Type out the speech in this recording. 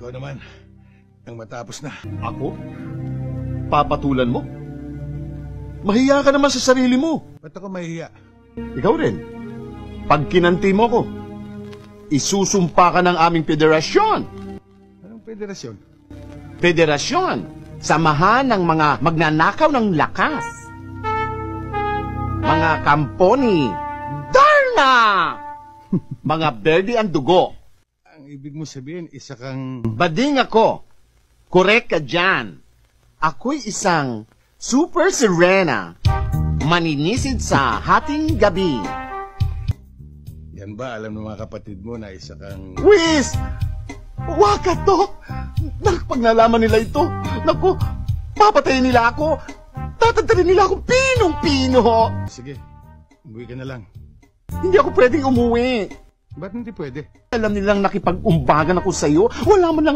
Ikaw naman, nang matapos na. Ako? Papatulan mo? Mahiya ka naman sa sarili mo. Ba't ako mahihiya? Ikaw rin. Pag kinanti mo ko, isusumpa ka ng aming federasyon. Anong federasyon? Federasyon. Samahan ng mga magnanakaw ng lakas. Mga kamponi. Darna! Mga berde ang dugo. Ang ibig mo sabihin, isa kang... Bading ako. Correct ka dyan. Ako'y isang super sirena. Maninisid sa hating gabi. Yan ba, alam ng mga kapatid mo na isa kang... Wiz! Waka to! Pag nalaman nila ito, naku, papatayin nila ako. Tatagdarin nila akong pinong-pino. Sige, umuwi ka na lang. Hindi ako pwedeng umuwi. Ba't hindi pwede? Alam nilang nakipag-umbagan ako sa'yo. Wala man lang